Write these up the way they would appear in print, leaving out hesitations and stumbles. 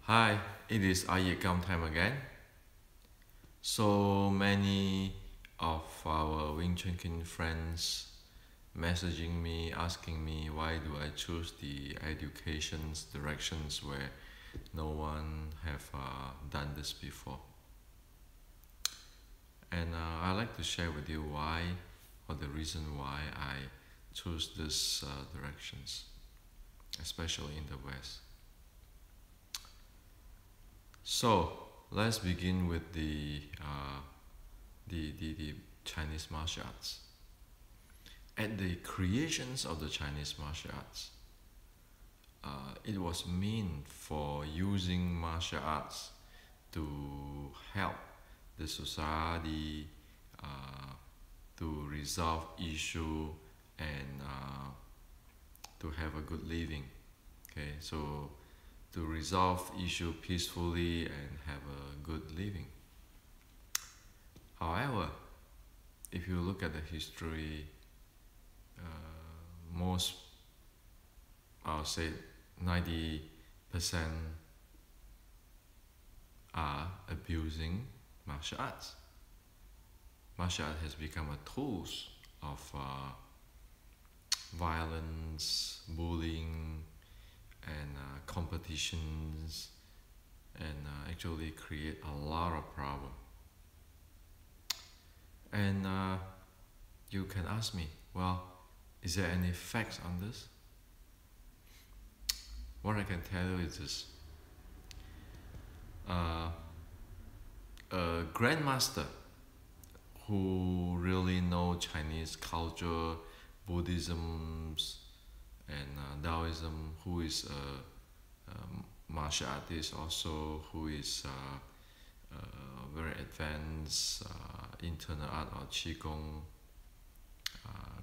Hi, it is iYikKam time again. So many of our Wing Chun Kin friends messaging me, asking me why do I choose the education's directions where no one have done this before. And I like to share with you why or the reason why I choose this directions, especially in the West. So let's begin with the Chinese martial arts. At the creations of the Chinese martial arts, it was meant for using martial arts to help the society to resolve issue and to have a good living. Okay, so to resolve issue peacefully and have a good living. However, if you look at the history, most, I'll say 90% are abusing martial arts. Martial art has become a tool of violence, bullying, and competitions, and actually create a lot of problem. And you can ask me, well, is there any facts on this? What I can tell you is this. A grandmaster who really know Chinese culture, Buddhism, and Taoism, who is a martial artist also, who is very advanced internal art or Qigong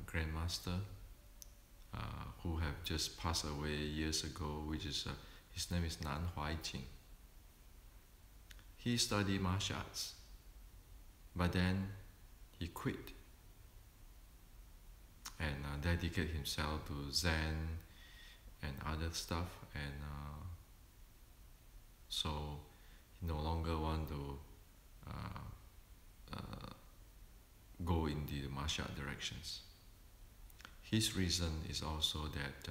grandmaster, who have just passed away years ago, which is his name is Nan Huaijing. He studied martial arts, but then he quit and dedicate himself to Zen and other stuff, and so he no longer want to go in the martial art directions. His reason is also that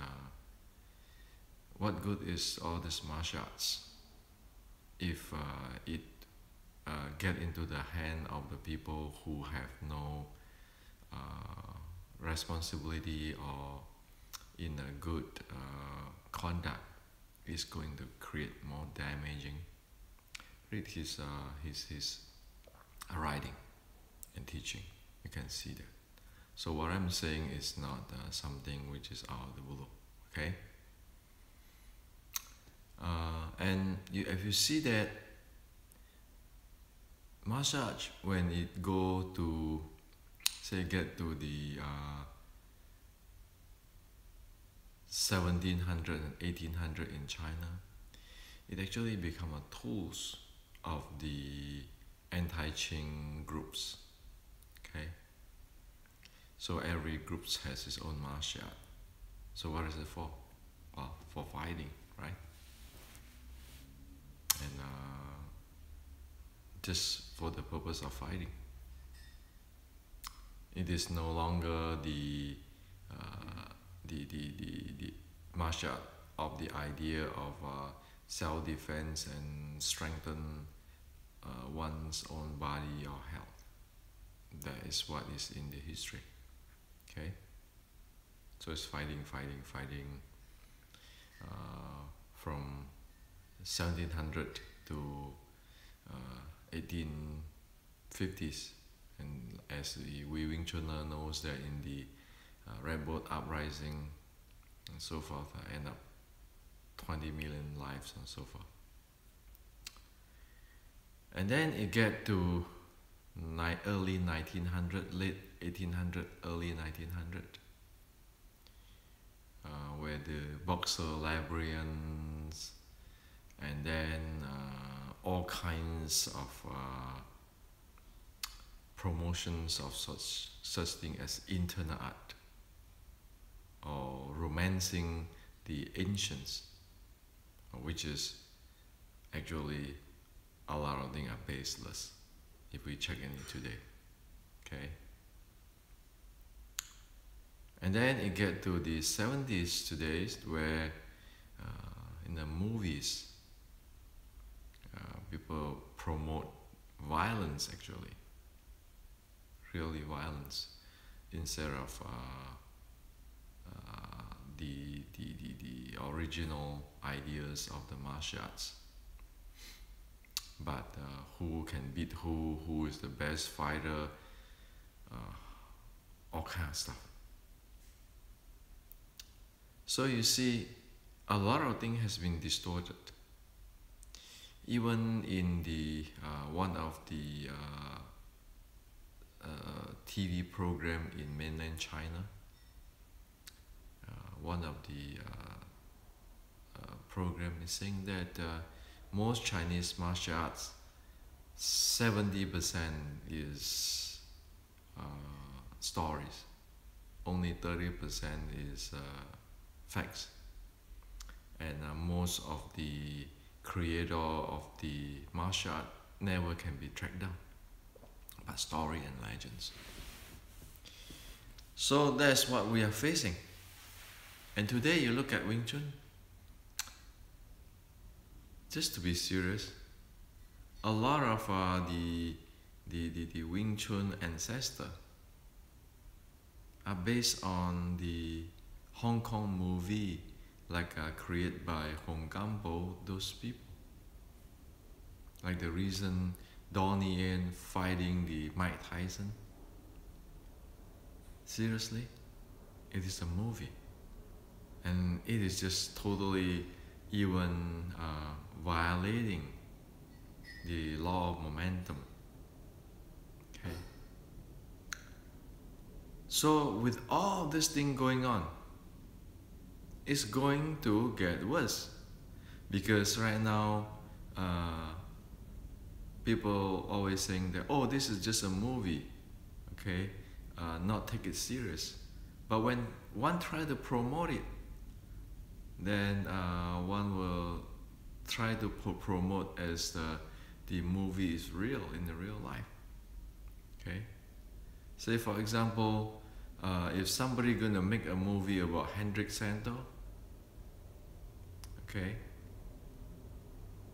what good is all this martial arts if it get into the hand of the people who have no responsibility or in a good conduct, is going to create more damaging. Read his writing and teaching, you can see that. So what I'm saying is not something which is out of the blue, okay? And if you see that martial arts, when it go to, say, get to the 1700 and 1800 in China, it actually become a tools of the anti-Qing groups, okay? So every group has its own martial art. So what is it for? Well, for fighting, right? And just for the purpose of fighting. It is no longer the martial art of the idea of self-defense and strengthen one's own body or health. That is what is in the history. Okay, so it's fighting from 1700 to 1850s, and as the Wing Chuner knows that in the Red Boat Uprising and so forth, end up 20 million lives and so forth. And then it get to early 1900, late 1800, early 1900, where the boxer librarians, and then all kinds of promotions of such thing as internal art or romancing the ancients, which is actually a lot of things are baseless if we check in it today. Okay. And then it get to the 70s today, where in the movies people promote violence, actually, really violence, instead of the original ideas of the martial arts. But who can beat who is the best fighter, all kind of stuff. So you see, a lot of things has been distorted. Even in the one of the TV program in mainland China, one of the program is saying that most Chinese martial arts, 70% is stories, only 30% is facts, and most of the creator of the martial art never can be tracked down, but story and legends. So that's what we are facing. And today you look at Wing Chun, just to be serious, a lot of the Wing Chun ancestor are based on the Hong Kong movie, like created by Hong Gambo, those people. Like the reason Donnie Yen fighting the Mike Tyson. Seriously, it is a movie, and it is just totally even violating the law of momentum. Okay. So with all this thing going on, it's going to get worse, because right now people always saying that, oh, this is just a movie, okay, not take it serious. But when one try to promote it, then one will try to promote as the movie is real in the real life. Okay, say for example, if somebody gonna make a movie about Hendrik Santo, okay,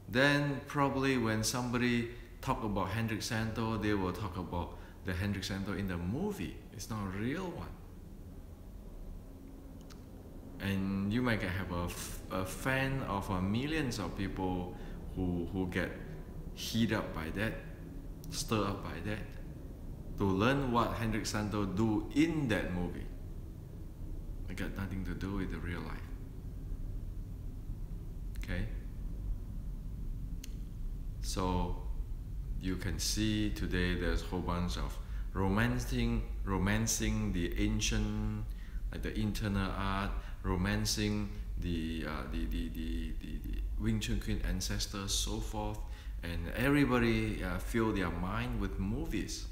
then probably when somebody talk about Hendrik Santo, they will talk about the Hendrik Santo in the movie. It's not a real one. And you might have a fan of millions of people who get heat up by that, stir up by that, to learn what Hendrik Santo do in that movie. It got nothing to do with the real life. Okay? So you can see today there's a whole bunch of romancing the ancient, like the internal art, romancing the Wing Chun Queen ancestors, so forth, and everybody fill their mind with movies.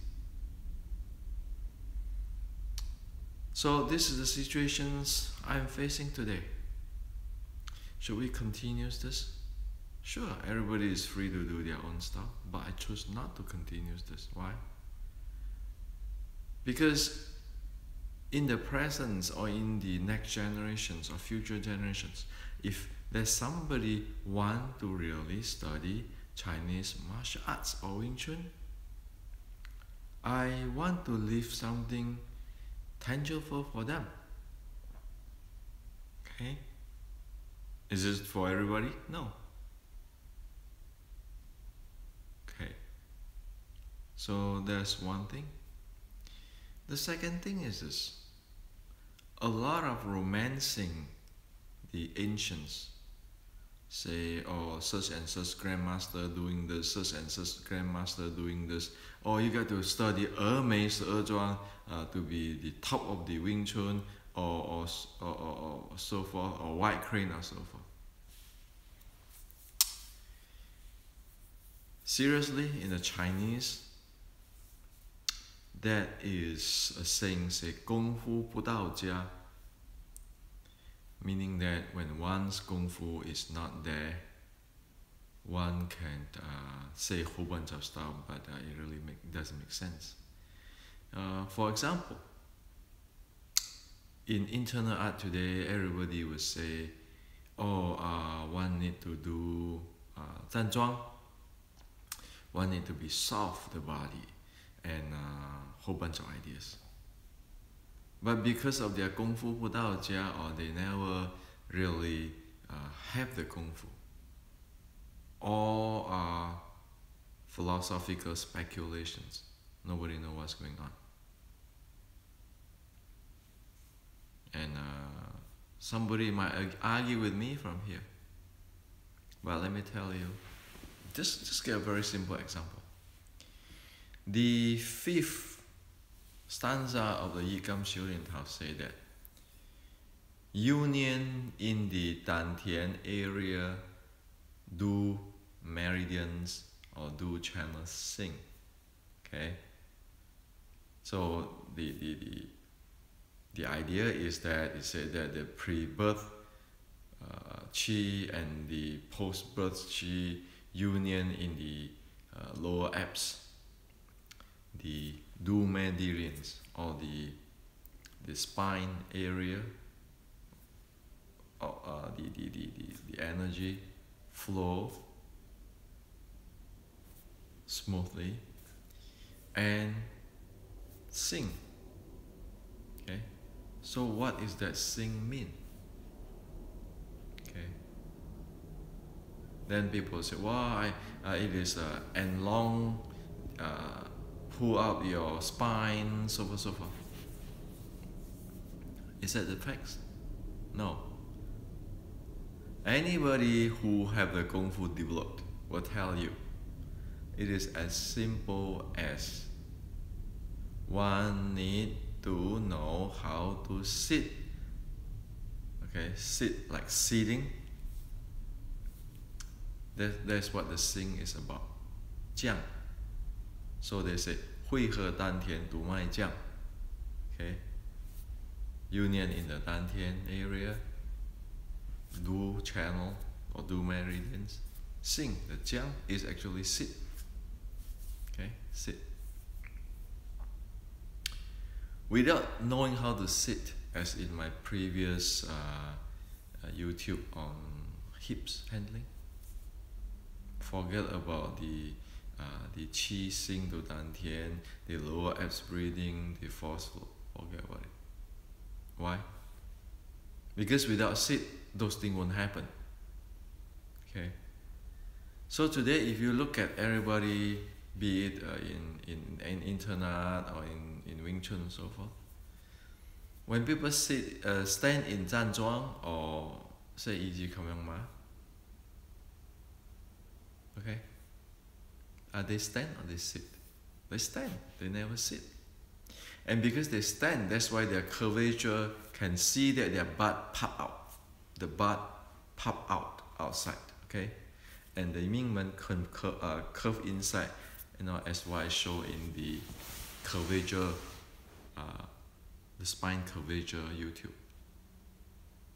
So this is the situations I'm facing today. Should we continue this? Sure, everybody is free to do their own stuff, but I choose not to continue this. Why? Because in the present or in the next generations or future generations, if there's somebody want to really study Chinese martial arts or Wing Chun, I want to leave something tangible for them. Okay? Is this for everybody? No. Okay. So that's one thing. The second thing is this. A lot of romancing the ancients, say, oh, such and such grandmaster doing this, such and such grandmaster doing this, or you got to study Mei Zhuang to be the top of the Wing Chun, or so forth, or White Crane, or so forth. Seriously, in the Chinese, that is a saying, say, 功夫不到家, meaning that when one's 功夫is not there, one can say a whole bunch of stuff, but it really doesn't make sense. For example, in internal art today, everybody would say, oh, one need to do 站桩, one need to be soft, the body, and a whole bunch of ideas. But because of their 功夫不到家, or they never really have the 功夫, all are philosophical speculations. Nobody knows what's going on. And somebody might argue with me from here. But let me tell you, just get a very simple example. The 5th stanza of the iYikKam Xiulian say that union in the Dantian area do meridians or do channels sing. Okay? So the idea is that it said that the pre-birth chi and the post-birth chi union in the lower abs, the do meridians, or the spine area, the energy flow smoothly and sing. Okay, so what is that sing mean? Okay, then people say, well, it is and long, pull out your spine, so forth, so forth. Is that the facts? No. Anybody who have the Kung Fu developed will tell you it is as simple as one need to know how to sit. Okay, sit like sitting. That's what the sing is about. 降. So they say 会合丹田督脉降. Okay, union in the Dantian area, do channel or do meridians. Sing, the 降 is actually sit. Okay, sit. Without knowing how to sit, as in my previous YouTube on hips handling, forget about the qi sing to dantian, the lower abs breathing, the force flow. Forget about it. Why? Because without sit, those things won't happen. Okay. So today, if you look at everybody, be it in internat or in Wing Chun and so forth, when people stand in 站桩 or say iYikKam, okay, they stand or they sit? They stand. They never sit. And because they stand, that's why their curvature can see that their butt pop out. The butt pop out outside. Okay, and the movement can curve inside. As what I show in the curvature, the spine curvature YouTube.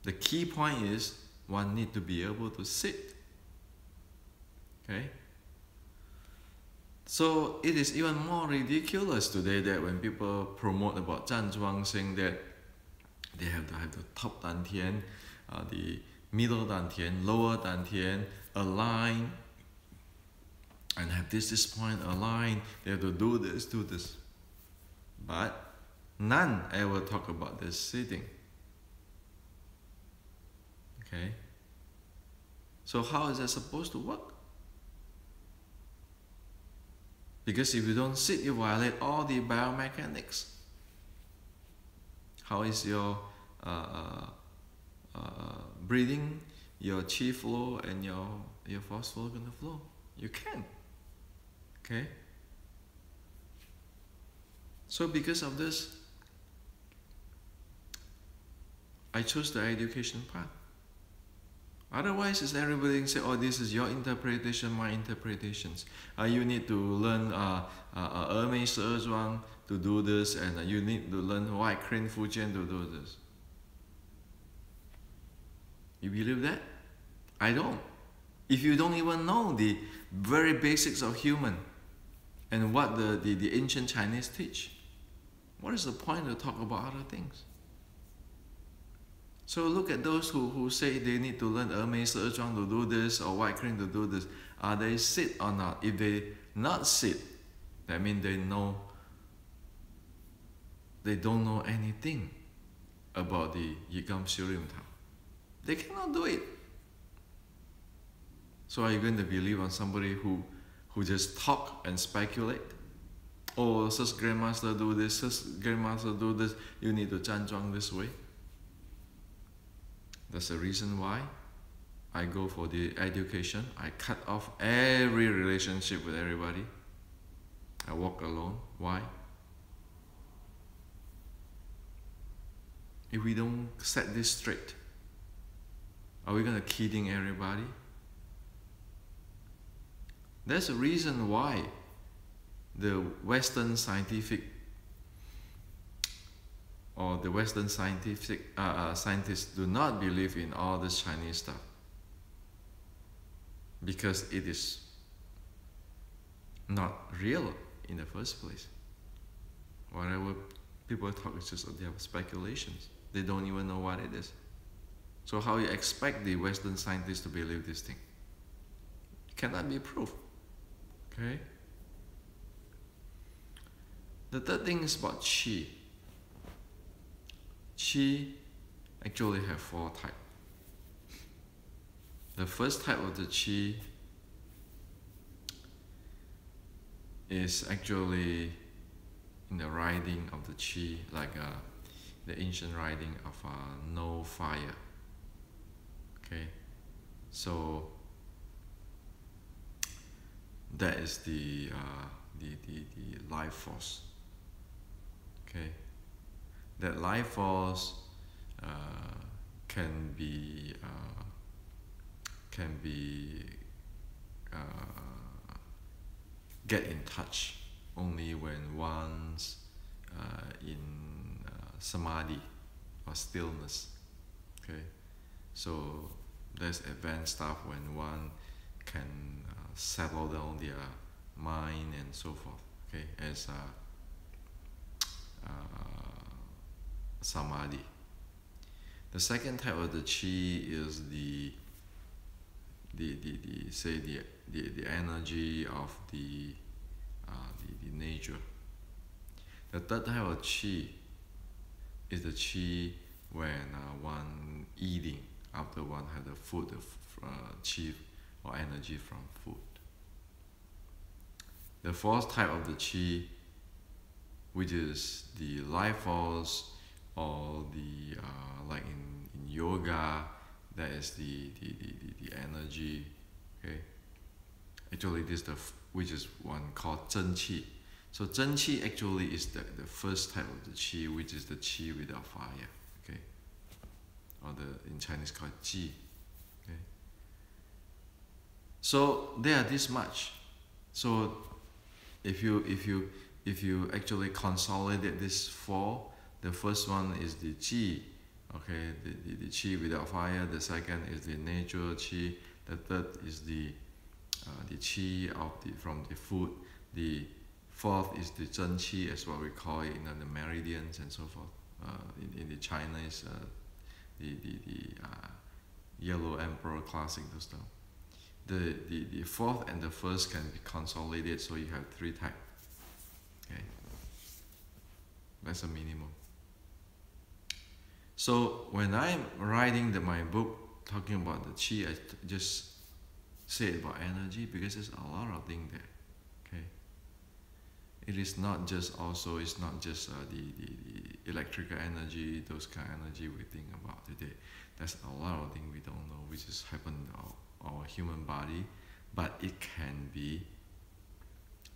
The key point is one need to be able to sit. Okay. So it is even more ridiculous today that when people promote about 站桩, saying that they have to have the top dantian, the middle dantian, lower dantian align, and have this point align. They have to do this. But none ever talk about this sitting. Okay. So how is that supposed to work? Because if you don't sit, you violate all the biomechanics. How is your breathing, your chi flow, and your force flow going to flow? You can't. Okay? So because of this, I chose the education path. Otherwise, it's everybody say, oh, this is your interpretation, my interpretations. You need to learn 峨眉十二桩 to do this, and you need to learn White Crane Fujian to do this. You believe that? I don't. If you don't even know the very basics of human and what the ancient Chinese teach, what is the point to talk about other things? So look at those who say they need to learn 峨眉蛇庄 to do this or white crane to do this. Are they sit or not? If they not sit, that means they don't know anything about the iYikKam Shurium Tao. They cannot do it. So are you going to believe on somebody who just talk and speculate? Oh, such grandmaster do this, such grandmaster do this, you need to 站桩 this way. That's the reason why I go for the education. I cut off every relationship with everybody. I walk alone. Why? If we don't set this straight, are we going to kidding everybody? That's the reason why the Western scientific or the Western scientists do not believe in all this Chinese stuff, because it is not real in the first place. Whatever people talk is just their speculations. They don't even know what it is. So how you expect the Western scientists to believe this thing? It cannot be proved. Okay? The third thing is about qi. Qi actually have 4 types. The first type of the qi is actually in the writing of the qi, like the ancient writing of no fire. Okay, so that is the life force. Okay, that life force can be get in touch only when one's in samadhi or stillness. Okay, so there's advanced stuff when one can settle down their mind and so forth. Okay, as samadhi. The second type of the qi is the energy of the nature. The third type of qi is the qi when one eating, after one had the food, qi or energy from food. The fourth type of the qi, which is the life force, or the like in yoga, that is the energy. Okay, actually this which is one called zhen qi. So zhen qi actually is the first type of the qi, which is the qi without fire. Okay, or in Chinese called ji. Okay, so they are this much. So if you actually consolidate this 4, the first one is the qi. Okay, the qi without fire. The second is the natural qi. The third is the qi from the food. The fourth is the zhen qi, as what we call it, the meridians and so forth. In the Chinese, the Yellow Emperor Classic, those stuff. The fourth and the first can be consolidated, so you have 3 types. Okay, that's a minimum. So when I'm writing my book talking about the qi, I just say about energy, because there's a lot of things there. Okay, it is not just it's not just the electrical energy, those kind of energy we think about today. There's a lot of things we don't know, which is happen in our human body, but it can be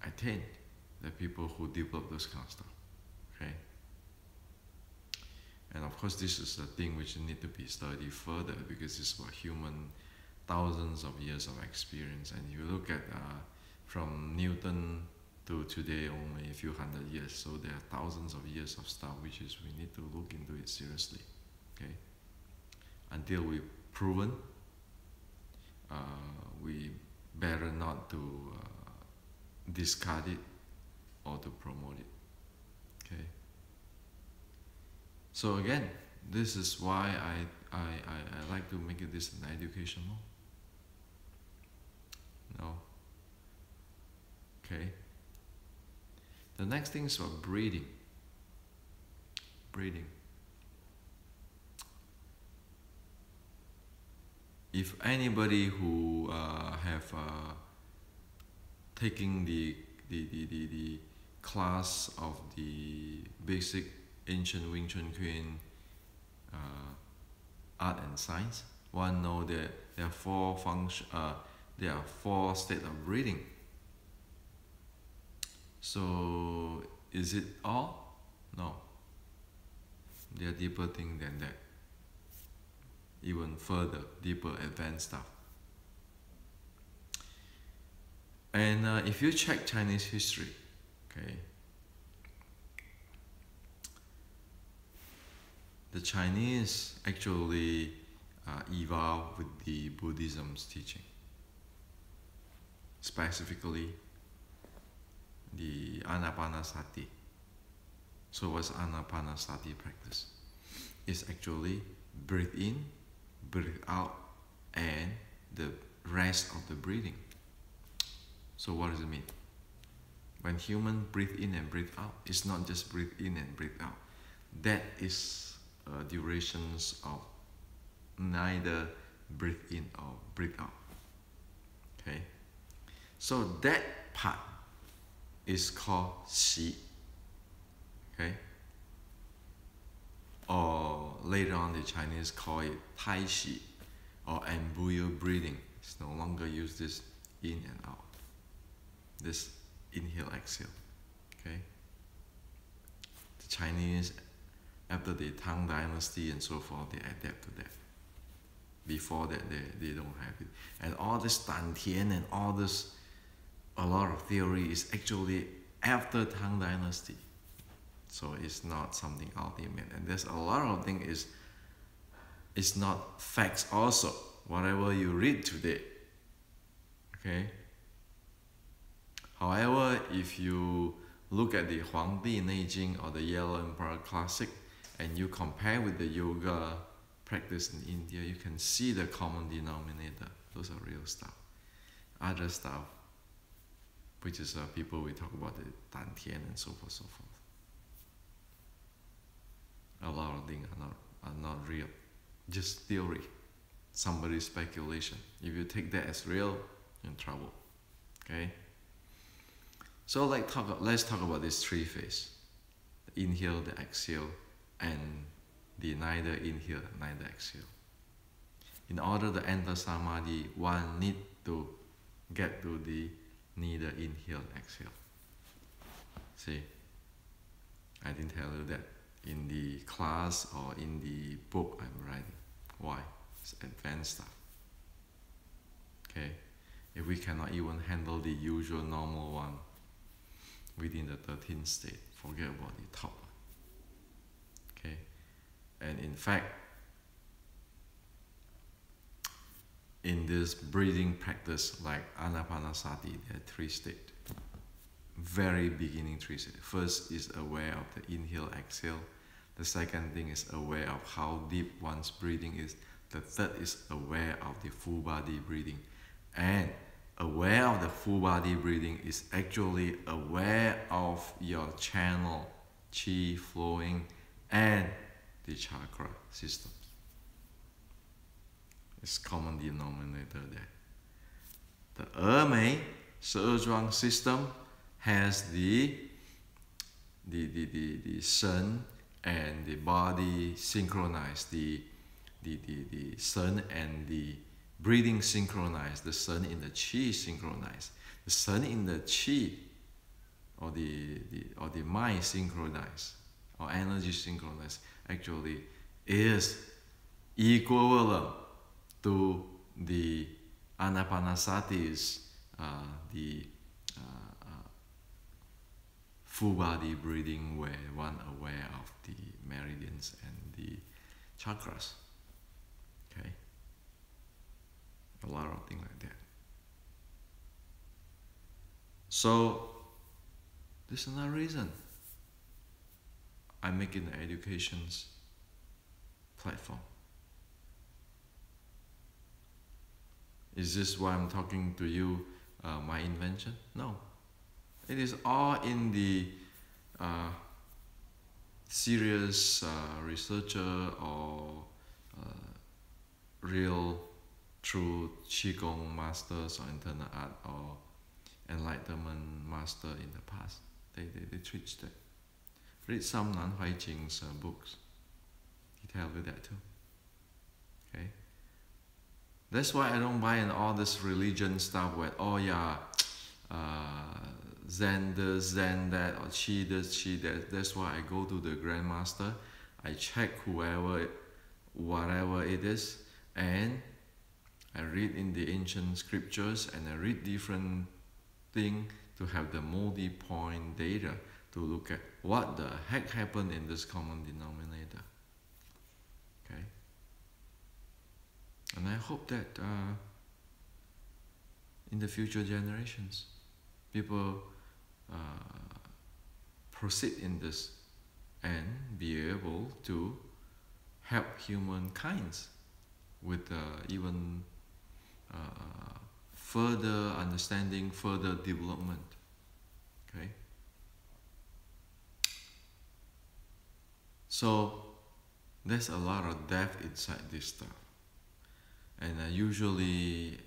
attained. The people who develop those kind of stuff. Okay. And of course, this is the thing which need to be studied further, because it's about human thousands of years of experience. And you look at from Newton to today, only a few hundred years. So there are thousands of years of stuff which is we need to look into it seriously. Okay, until we've proven we better not to discard it or to promote it. Okay. So again, this is why I like to make it this an educational. No. Okay. The next thing is about breathing. Breathing. If anybody who have taking the class of the basic ancient Wing Chun Kuen art and science, one know that there are four states of breathing. So is it all? No. There are deeper things than that. Even further, deeper, advanced stuff. And if you check Chinese history, okay, the Chinese actually evolved with the Buddhism's teaching, specifically the Anapanasati. So what's Anapanasati practice? It's actually breathe in, breathe out, and the rest of the breathing. So what does it mean? When human breathe in and breathe out, it's not just breathe in and breathe out. That is durations of neither breathe in or breathe out. Okay? So that part is called Xi. Okay? Or later on the Chinese call it Tai Xi or embryo breathing. It's no longer use this in and out. This inhale, exhale. Okay? The Chinese, after the Tang Dynasty and so forth, they adapt to that. Before that, they don't have it. And all this Dantian and all this, a lot of theory is actually after Tang Dynasty. So it's not something ultimate. And there's a lot of things it's not facts also. Whatever you read today. Okay? However, if you look at the Huangdi Neijing or the Yellow Emperor Classic and you compare with the yoga practice in India, you can see the common denominator. Those are real stuff. Other stuff, which is people we talk about the Dantian and so forth, so forth. A lot of things are not real, just theory, somebody's speculation. If you take that as real, you're in trouble. Okay. So let's talk about this three phase: the inhale, the exhale, and the neither inhale, neither exhale. In order to enter samadhi, one need to get to the neither inhale, exhale. See, I didn't tell you that in the class or in the book I'm writing. Why? It's advanced stuff. Okay, if we cannot even handle the usual normal one within the 13th state, forget about the top one. Okay, and in fact, in this breathing practice like Anapanasati, there are three states. Very beginning three states. First is aware of the inhale, exhale. The second thing is aware of how deep one's breathing is. The third is aware of the full body breathing. And aware of the full body breathing is actually aware of your channel, qi flowing, and the chakra systems. It's common denominator there. The Mei Shezhuang system has the sun and the body synchronized, the sun and the breathing synchronized, the sun in the qi synchronized, the sun in the qi or the mind synchronized or energy synchronized actually is equivalent to the Anapanasati's the full body breathing where one aware of the meridians and the chakras. Okay? A lot of things like that. So this is another reason I make it an education's platform. Is this why I'm talking to you, my invention? No. It is all in the serious researcher or real true Qigong masters or internal art or enlightenment master in the past. They teach that. Read some Nan Huai Jing's books. He tells you that too. Okay? That's why I don't buy in all this religion stuff where, oh yeah, Zen this, Zen that, or Qi this, Qi that. That's why I go to the Grandmaster. I check whatever it is, and I read in the ancient scriptures, and I read different things to have the multi-point data to look at what the heck happened in this common denominator. Okay? And I hope that in the future generations, people proceed in this and be able to help humankind with even further understanding, further development. Okay? So there's a lot of depth inside this stuff. And usually,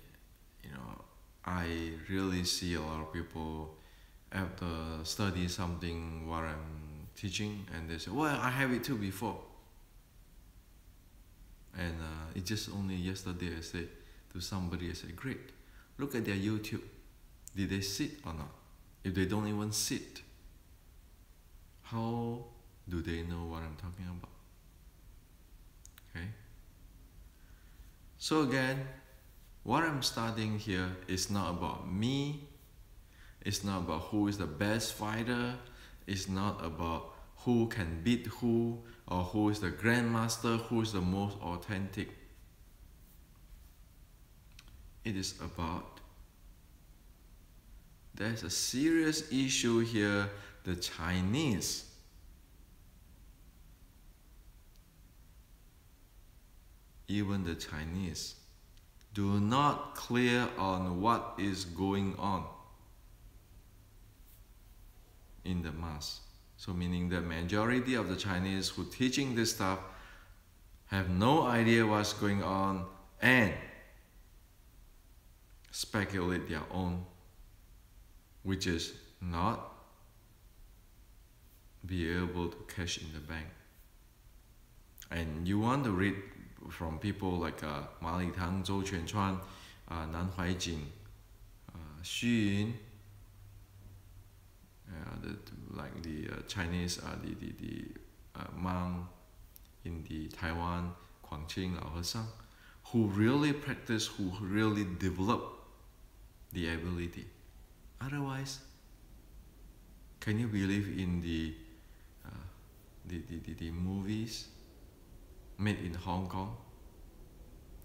I really see a lot of people after study something what I'm teaching, and they say, well, I have it too before. And it's just only yesterday I said to somebody, I said, great, look at their YouTube. Did they sit or not? If they don't even sit, how do they know what I'm talking about? Okay? So again, what I'm studying here is not about me. It's not about who is the best fighter. It's not about who can beat who, or who is the grandmaster, who is the most authentic. It is about, there's a serious issue here. The Chinese, even the Chinese, do not clear on what is going on in the mass. So meaning the majority of the Chinese who teaching this stuff have no idea what's going on and speculate their own, which is not be able to cash in the bank. And you want to read from people like Ma Li Tang, Zhou Quanchuan, Nan Huai Jing, Xu Yun, like the Chinese, the monk in the Taiwan, Guangqing Lao Hesang, who really practice, who really develop the ability. Otherwise, can you believe in the movies made in Hong Kong,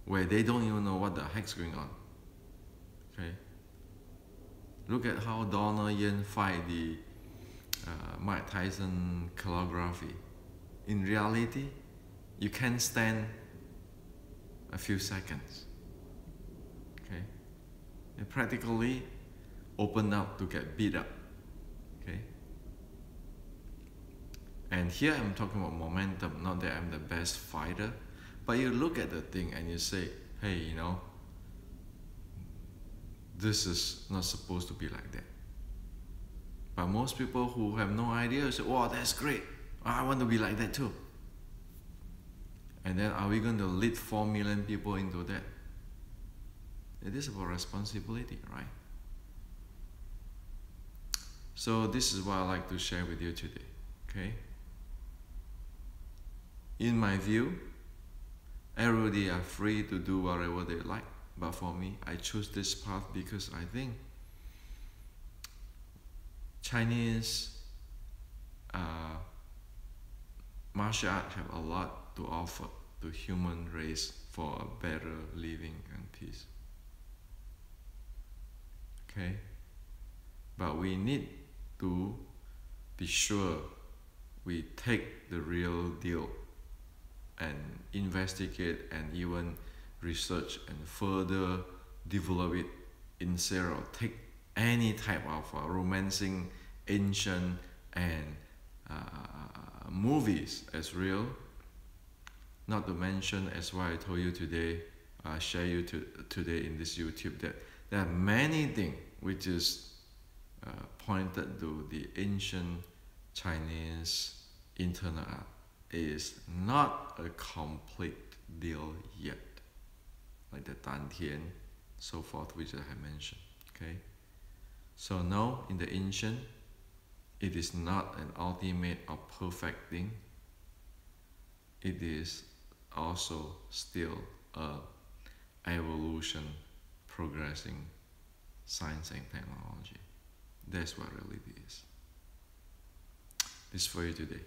where they don't even know what the heck's going on? Okay. Look at how Donald Yen fight the Mike Tyson calligraphy. In reality, you can't stand a few seconds. Okay, it practically opened up to get beat up. Okay, and here I'm talking about momentum. Not that I'm the best fighter, but you look at the thing and you say, hey, this is not supposed to be like that. But most people who have no idea say, wow, that's great. I want to be like that too. And then are we going to lead 4 million people into that? It is about responsibility, right? So this is what I like to share with you today, okay? In my view, everybody are free to do whatever they like. But for me, I choose this path because I think Chinese martial arts have a lot to offer to human race for a better living and peace. Okay? but we need to be sure we take the real deal and investigate and even research and further develop it instead of take any type of romancing ancient and movies as real. Not to mention, as what I told you today, share you today in this YouTube, that there are many things which is pointed to the ancient Chinese internal art is not a complete deal yet, like the Dantian, so forth, which I have mentioned. Okay, so now in the ancient, it is not an ultimate or perfect thing. It is also still a evolution, progressing science and technology. That's what really it is. This for you today.